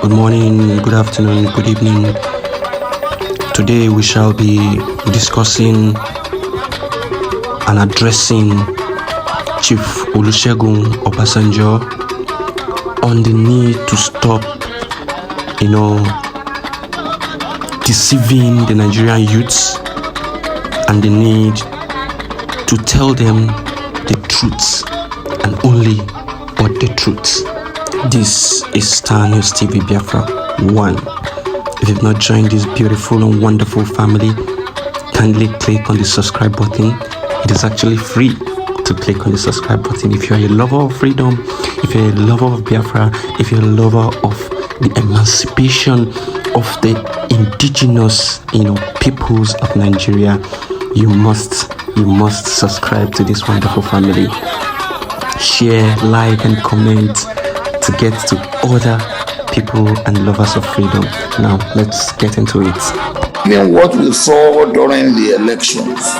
Good morning, good afternoon, good evening. Today we shall be discussing and addressing Chief Olusegun Obasanjo on the need to stop, deceiving the Nigerian youths and the need to tell them the truth and only but the truth. This is Star News TV Biafra 1. If you've not joined this beautiful and wonderful family, kindly click on the subscribe button. It is actually free to click on the subscribe button. If you're a lover of freedom, if you're a lover of Biafra, if you're a lover of the emancipation of the indigenous, peoples of Nigeria, you must subscribe to this wonderful family. Share, like, and comment to get to other people and lovers of freedom. Now, let's get into it. Even what we saw during the elections,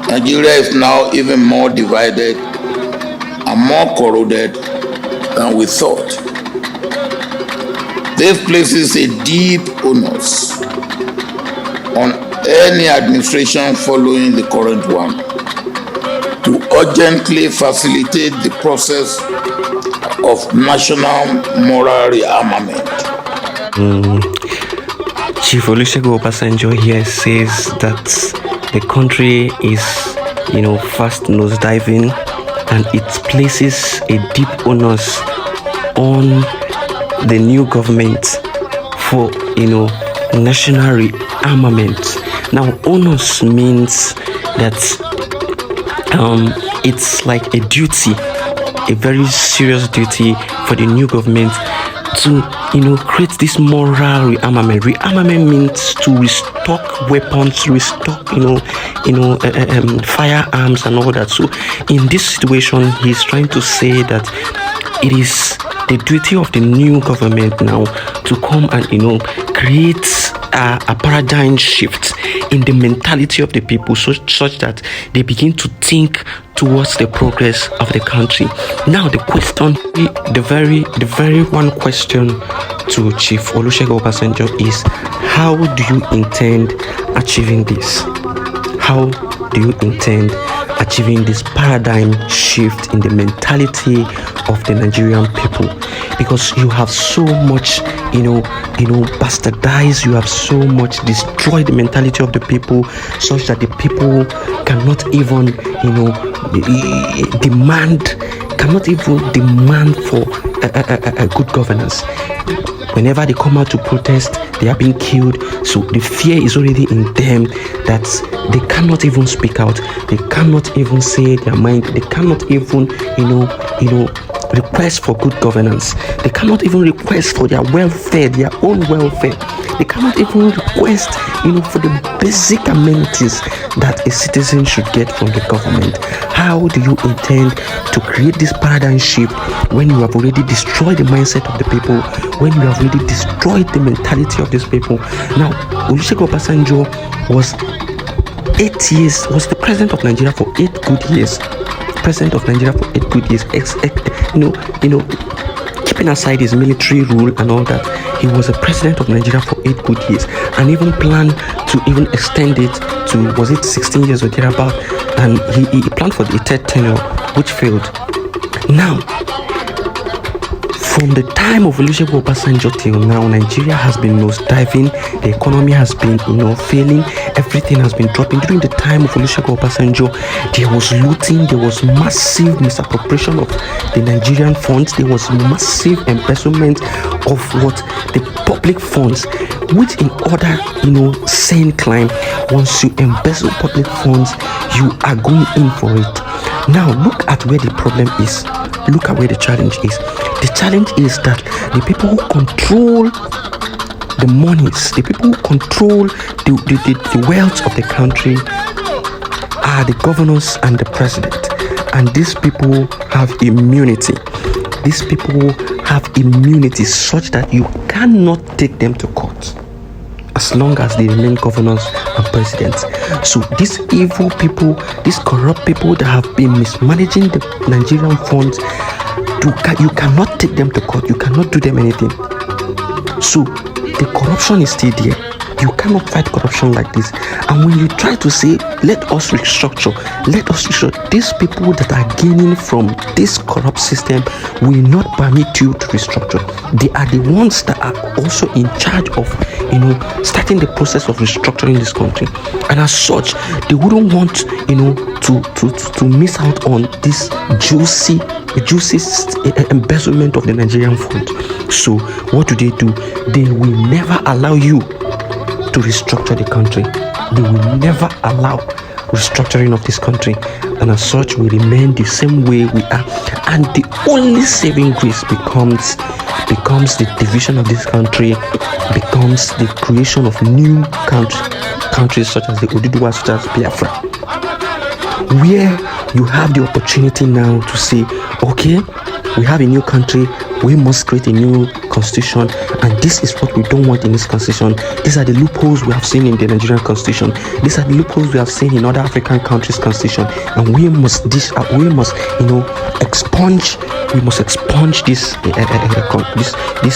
Nigeria is now even more divided and more corroded than we thought. This places a deep onus on any administration following the current one to urgently facilitate the process of national moral rearmament. Chief Olusegun Obasanjo here says that the country is, fast nosediving, and it places a deep onus on the new government for, national rearmament. Now, onus means that it's like a duty, a very serious duty for the new government to, create this moral rearmament. Rearmament means to restock weapons, restock, firearms and all that. So in this situation, he's trying to say that it is the duty of the new government now to come and, create a paradigm shift in the mentality of the people, such that they begin to think towards the progress of the country. Now the question, the very one question to Chief Olusegun Obasanjo is, how do you intend achieving this? How do you intend achieving this paradigm shift in the mentality of the Nigerian people? Because you have so much, bastardized, you have so much destroyed the mentality of the people, such that the people cannot even, demand for a good governance. Whenever they come out to protest, they are being killed. So the fear is already in them that they cannot even speak out. They cannot even say their mind. They cannot even, request for good governance. They cannot even request for their welfare, their own welfare. They cannot even request, for the basic amenities that a citizen should get from the government. How do you intend to create this paradigm shift when you have already destroyed the mindset of the people, when you have already destroyed the mentality of these people? Now, Olusegun Obasanjo was the president of Nigeria for 8 good years. President of Nigeria for 8 good years. Keeping aside his military rule and all that, he was a president of Nigeria for 8 good years, and even planned to even extend it to, was it 16 years or thereabout? And he planned for the 3rd tenure, which failed. Now, from the time of Olusegun Obasanjo till now, Nigeria has been nosediving. The economy has been, failing. Everything has been dropping. During the time of Olusegun Obasanjo, there was looting. There was massive misappropriation of the Nigerian funds. There was massive embezzlement of the public funds, which in other, sane climb, once you embezzle public funds, you are going in for it. Now, look at where the problem is. Look at where the challenge is. The challenge is that the people who control the monies, the people who control the wealth of the country are the governors and the president. And these people have immunity. These people have immunity such that you cannot take them to court as long as they remain governors and presidents. So these evil people, these corrupt people that have been mismanaging the Nigerian funds, you cannot take them to court. You cannot do them anything. So the corruption is still there. You cannot fight corruption like this. And when you try to say, let us restructure, these people that are gaining from this corrupt system will not permit you to restructure. They are the ones that are also in charge of, starting the process of restructuring this country. And as such, they wouldn't want, to miss out on this juicy embezzlement of the Nigerian fund. So what do? They will never allow you to restructure the country. They will never allow restructuring of this country, and as such we remain the same way we are. And the only saving grace becomes the division of this country, becomes the creation of new countries such as the Oduduwa, such as Biafra, where you have the opportunity now to say, okay, we have a new country, we must create a new constitution, and this is what we don't want in this constitution. These are the loopholes we have seen in the Nigerian constitution. These are the loopholes we have seen in other African countries' constitution, and we must expunge these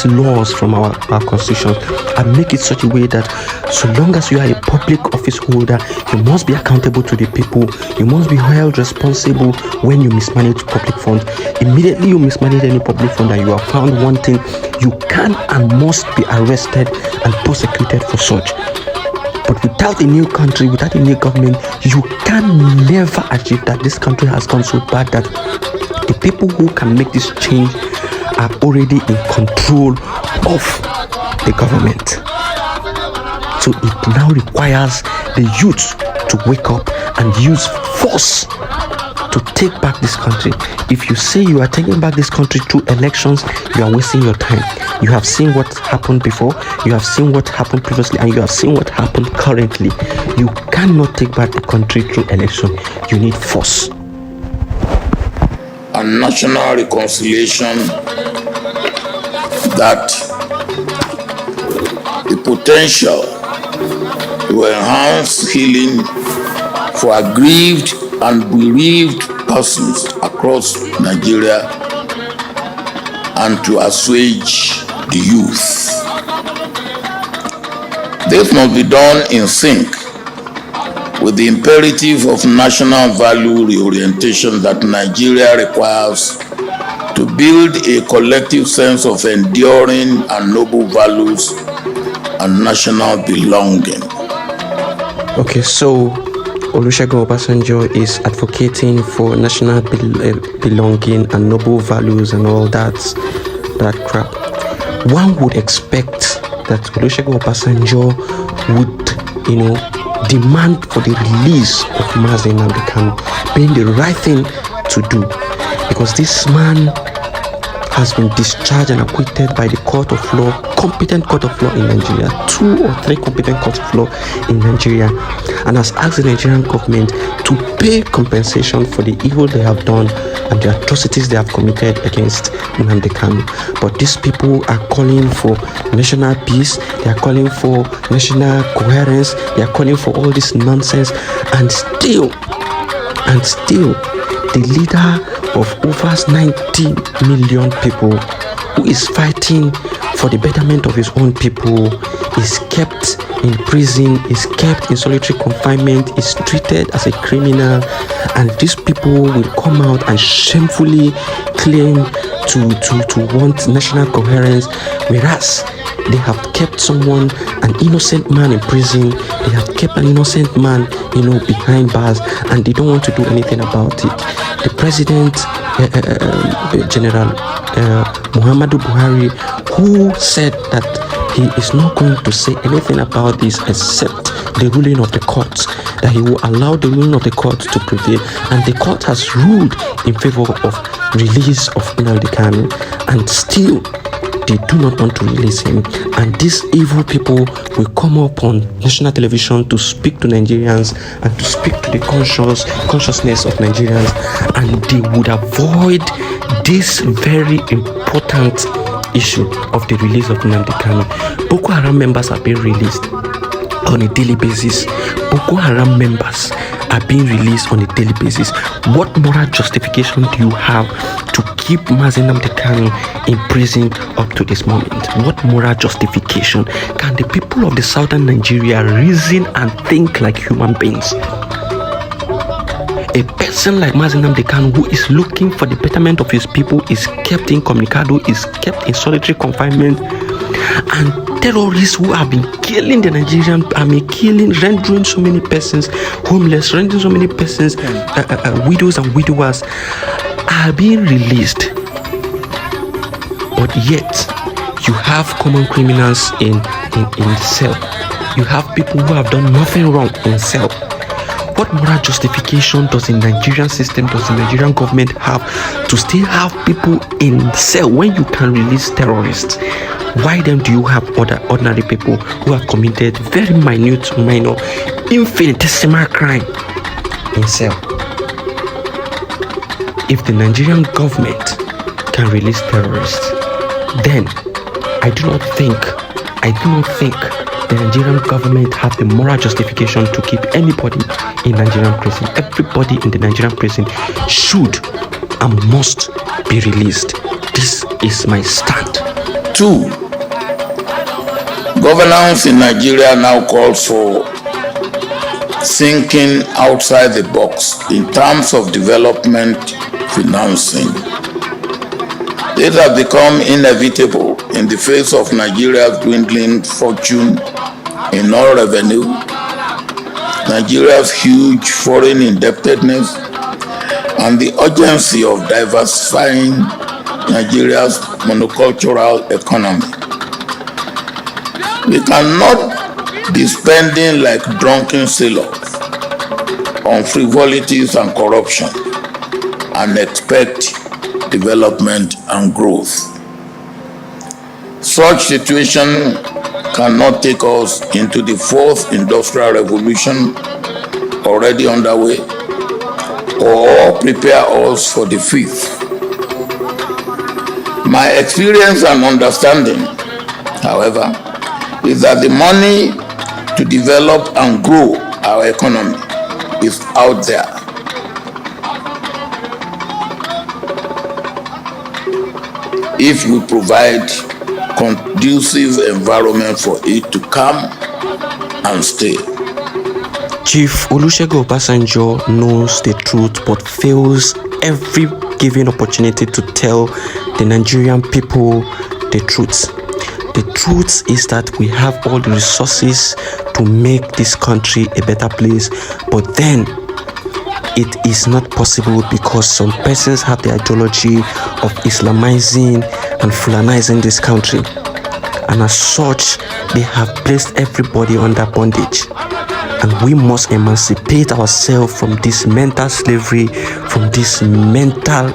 laws from our constitution and make it such a way that so long as you are a public office holder, you must be accountable to the people. You must be held responsible when you mismanage public funds. Immediately you mismanage any public fund and you are found wanting, you can and must be arrested and prosecuted for such. But without a new country, without a new government, you can never achieve that. This country has gone so bad that the people who can make this change are already in control of the government. So it now requires the youth to wake up and use force to take back this country. If you say you are taking back this country through elections, you are wasting your time. You have seen what happened before, you have seen what happened previously, and you have seen what happened currently. You cannot take back the country through election. You need force. A national reconciliation that the potential to enhance healing for aggrieved and bereaved persons across Nigeria and to assuage the youth. This must be done in sync with the imperative of national value reorientation that Nigeria requires to build a collective sense of enduring and noble values and national belonging. Okay, so Olusegun Obasanjo is advocating for national belonging and noble values and all that crap. One would expect that Olusegun Obasanjo would, demand for the release of Nnamdi Kanu, being the right thing to do, because this man has been discharged and acquitted by the court of law, competent court of law in Nigeria, 2 or 3 competent courts of law in Nigeria, and has asked the Nigerian government to pay compensation for the evil they have done and the atrocities they have committed against Nnamdi Kanu. But these people are calling for national peace, they are calling for national coherence, they are calling for all this nonsense, and still the leader of over 90 million people who is fighting for the betterment of his own people is kept in prison, is kept in solitary confinement, is treated as a criminal, and these people will come out and shamefully claim to want national coherence, whereas they have kept an innocent man in prison, they have kept an innocent man, behind bars, and they don't want to do anything about it. The president, General Muhammadu Buhari, who said that he is not going to say anything about this except the ruling of the courts, that he will allow the ruling of the court to prevail, and the court has ruled in favor of release of Nnamdi Kanu, and still they do not want to release him. And these evil people will come up on national television to speak to Nigerians and to speak to the consciousness of Nigerians, and they would avoid this very important issue of the release of Nnamdi Kanu. Boko Haram members are being released on a daily basis. Boko Haram members are being released on a daily basis. What moral justification do you have to keep Nnamdi Kanu in prison up to this moment? What moral justification? Can the people of the southern Nigeria reason and think like human beings? A person like Nnamdi Kanu, who is looking for the betterment of his people, is kept incommunicado, is kept in solitary confinement, and terrorists who have been killing the Nigerian army, rendering so many persons homeless, rendering so many persons widows and widowers, are being released. But yet, you have common criminals in cell. You have people who have done nothing wrong in cell. What moral justification does the Nigerian system, does the Nigerian government have to still have people in cell when you can release terrorists? Why then do you have other ordinary people who have committed very minor, infinitesimal crime in cell? If the Nigerian government can release terrorists, then I do not think the Nigerian government have the moral justification to keep anybody in Nigerian prison. Everybody in the Nigerian prison should and must be released. This is my stand. 2. Governance in Nigeria now calls for thinking outside the box in terms of development financing. This has become inevitable in the face of Nigeria's dwindling fortune in oil revenue, Nigeria's huge foreign indebtedness, and the urgency of diversifying Nigeria's monocultural economy. We cannot be spending like drunken sailors on frivolities and corruption and expect development and growth. Such situation cannot take us into the 4th industrial revolution already underway or prepare us for the 5th. My experience and understanding, however, is that the money to develop and grow our economy is out there. If we provide conducive environment for it to come and stay. Chief Olusegun Obasanjo knows the truth but fails every given opportunity to tell the Nigerian people the truth. The truth is that we have all the resources to make this country a better place, but then it is not possible because some persons have the ideology of Islamizing and Fulanizing this country, and as such they have placed everybody under bondage. And we must emancipate ourselves from this mental slavery, from this mental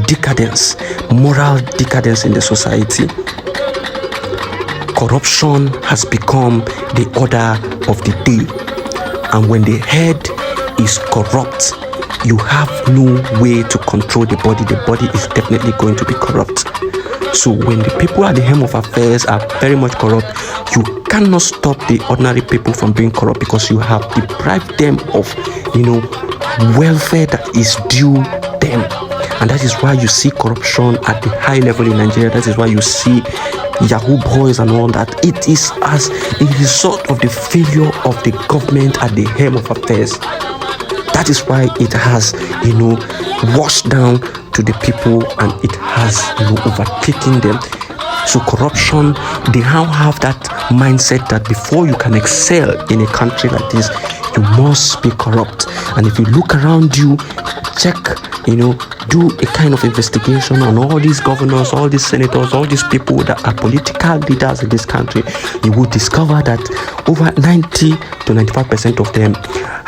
decadence, moral decadence in the society. Corruption has become the order of the day, and when the head is corrupt, you have no way to control the body is definitely going to be corrupt. So when the people at the helm of affairs are very much corrupt, you cannot stop the ordinary people from being corrupt because you have deprived them of welfare that is due them. And that is why you see corruption at the high level in Nigeria. That is why you see Yahoo boys and all that. It is as a result of the failure of the government at the helm of affairs. That is why it has, washed down to the people and it has, overtaken them. So corruption, they now have that mindset that before you can excel in a country like this, you must be corrupt. And if you look around you, check, do a kind of investigation on all these governors, all these senators, all these people that are political leaders in this country, you will discover that over 90 to 95% of them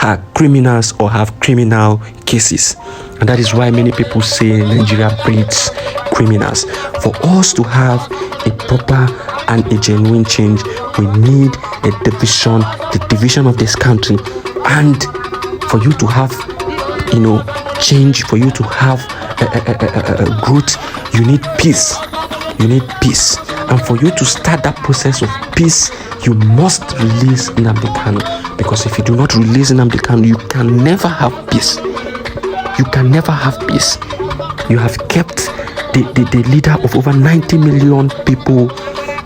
are criminals or have criminal cases. And that is why many people say Nigeria breeds criminals. For us to have a proper and a genuine change, we need the division of this country. And for you to have, change, for you to have growth, you need peace. You need peace. And for you to start that process of peace, you must release Nnamdi Kanu. Because if you do not release Nnamdi Kanu, you can never have peace. You can never have peace. You have kept the leader of over 90 million people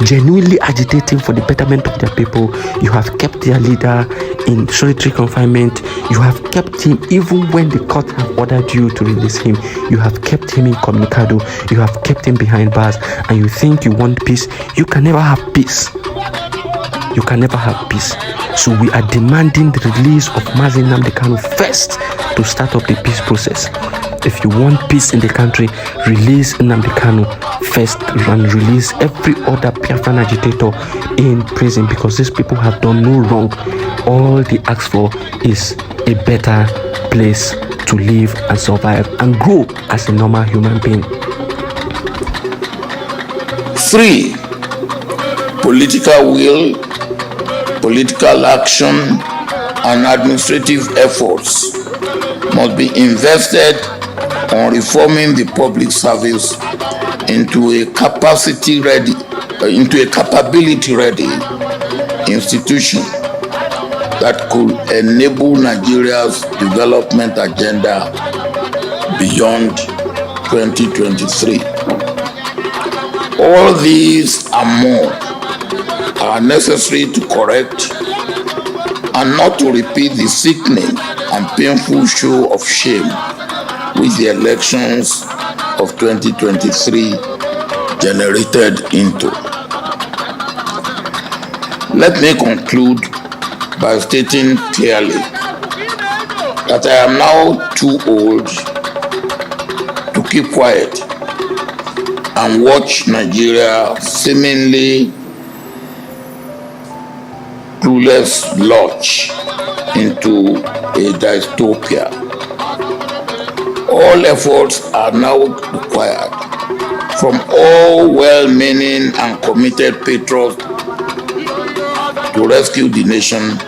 genuinely agitating for the betterment of their people. You have kept their leader in solitary confinement. You have kept him even when the court have ordered you to release him. You have kept him incommunicado. You have kept him behind bars, and you think you want peace. You can never have peace. You can never have peace. So we are demanding the release of Mazi Nnamdi Kanu first to start up the peace process. If you want peace in the country, release Nnamdi Kanu first and release every other Biafran agitator in prison, because these people have done no wrong. All they ask for is a better place to live and survive and grow as a normal human being. 3. Political will, political action, and administrative efforts must be invested on reforming the public service into a capability ready institution that could enable Nigeria's development agenda beyond 2023. All these and more are necessary to correct and not to repeat the sickening and painful show of shame which the elections of 2023 generated into. Let me conclude by stating clearly that I am now too old to keep quiet and watch Nigeria seemingly clueless launch into a dystopia. All efforts are now required from all well-meaning and committed patriots to rescue the nation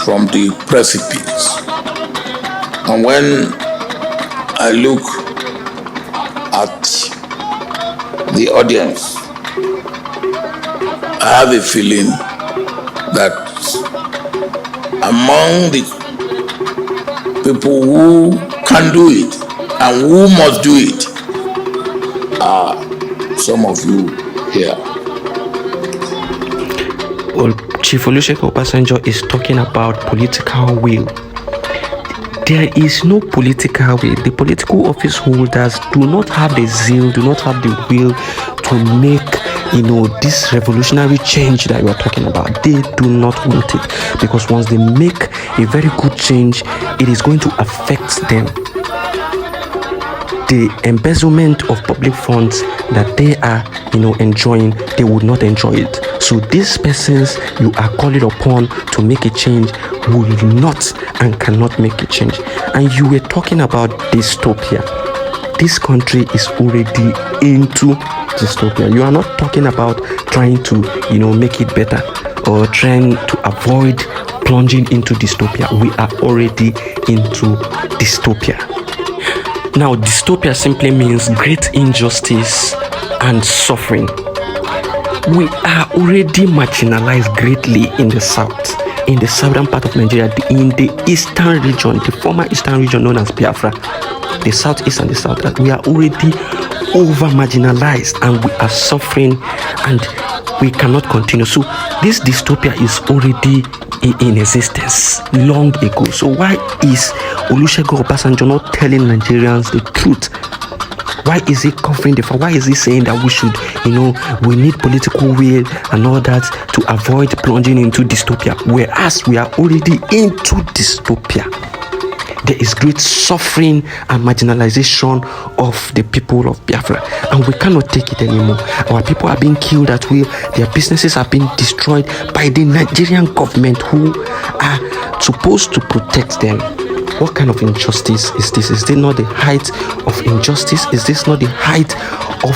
from the precipice. And when I look at the audience, I have a feeling that among the people who can do it and who must do it are some of you here. Well, Chief Olusegun Obasanjo is talking about political will. There is no political will. The political office holders do not have the zeal, do not have the will to make this revolutionary change that you are talking about. They do not want it, because once they make a very good change, it is going to affect them. The embezzlement of public funds that they are enjoying, they would not enjoy it. So these persons you are calling upon to make a change will not and cannot make a change. And you were talking about dystopia. This country is already into dystopia. You are not talking about trying to make it better or trying to avoid plunging into dystopia. We are already into dystopia. Now, dystopia simply means great injustice and suffering. We are already marginalized greatly in the south, in the southern part of Nigeria, in the eastern region, the former eastern region known as Biafra, the southeast and the south. We are already over marginalized and we are suffering and we cannot continue. So this dystopia is already in existence long ago. So why is Olusegun Obasanjo not telling Nigerians the truth? Why is he covering the fire? Why is he saying that we should, we need political will and all that to avoid plunging into dystopia, whereas we are already into dystopia? There is great suffering and marginalization of the people of Biafra, and we cannot take it anymore. Our people are being killed at will. Their businesses are being destroyed by the Nigerian government, who are supposed to protect them. What kind of injustice is this? Is this not the height of injustice? Is this not the height of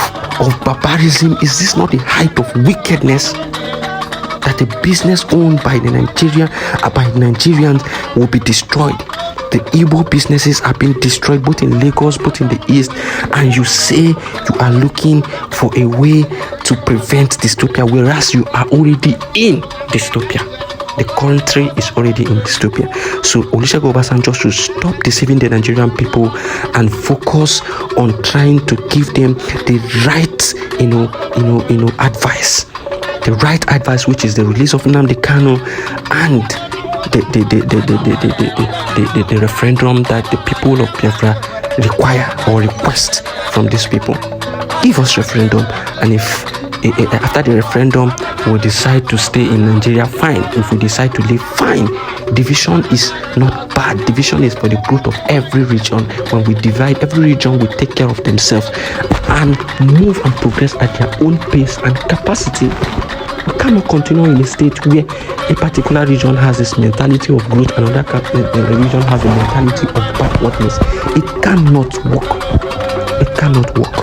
barbarism? Is this not the height of wickedness? That a business owned by the Nigerians will be destroyed. The Igbo businesses are being destroyed both in Lagos, both in the east, and you say you are looking for a way to prevent dystopia, whereas you are already in dystopia. The country is already in dystopia. So Olusegun Obasanjo should stop deceiving the Nigerian people and focus on trying to give them the right, advice. The right advice, which is the release of Nnamdi Kanu and the referendum that the people of Biafra require or request from these people. Give us referendum, and if after the referendum we decide to stay in Nigeria, fine. If we decide to leave, fine. Division is not bad. Division is for the growth of every region. When we divide, every region will take care of themselves and move and progress at their own pace and capacity. We cannot continue in a state where a particular region has this mentality of growth, another region has a mentality of backwardness. It cannot work. It cannot work.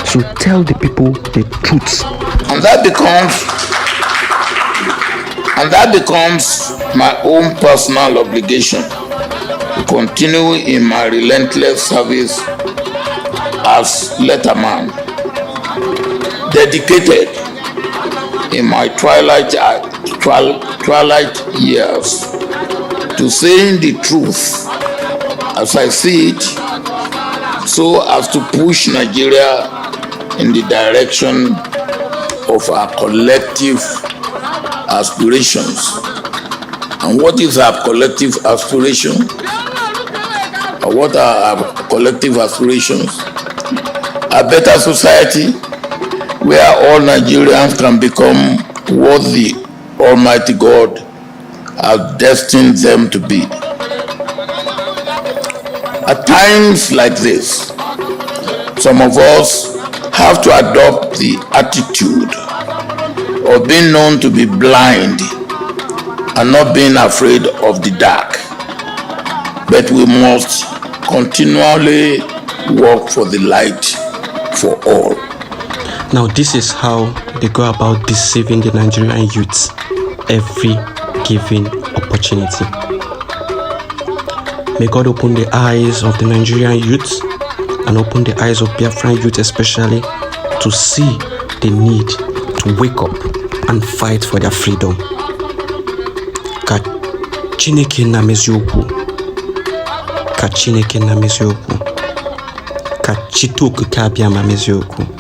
So tell the people the truth. And that becomes my own personal obligation to continue in my relentless service as letterman, dedicated in my twilight years to saying the truth as I see it, so as to push Nigeria in the direction of our collective aspirations. And what is our collective aspiration? Or what are our collective aspirations? A better society where all Nigerians can become what the Almighty God has destined them to be. At times like this, some of us have to adopt the attitude of being known to be blind and not being afraid of the dark. But we must continually work for the light for all. Now, this is how they go about deceiving the Nigerian youths every given opportunity. May God open the eyes of the Nigerian youths and open the eyes of Biafran youth especially to see the need to wake up and fight for their freedom. Ka Chineke na meziokwu. Ka Chineke na meziokwu. Ka Chitoku ka abịa ma meziokwu.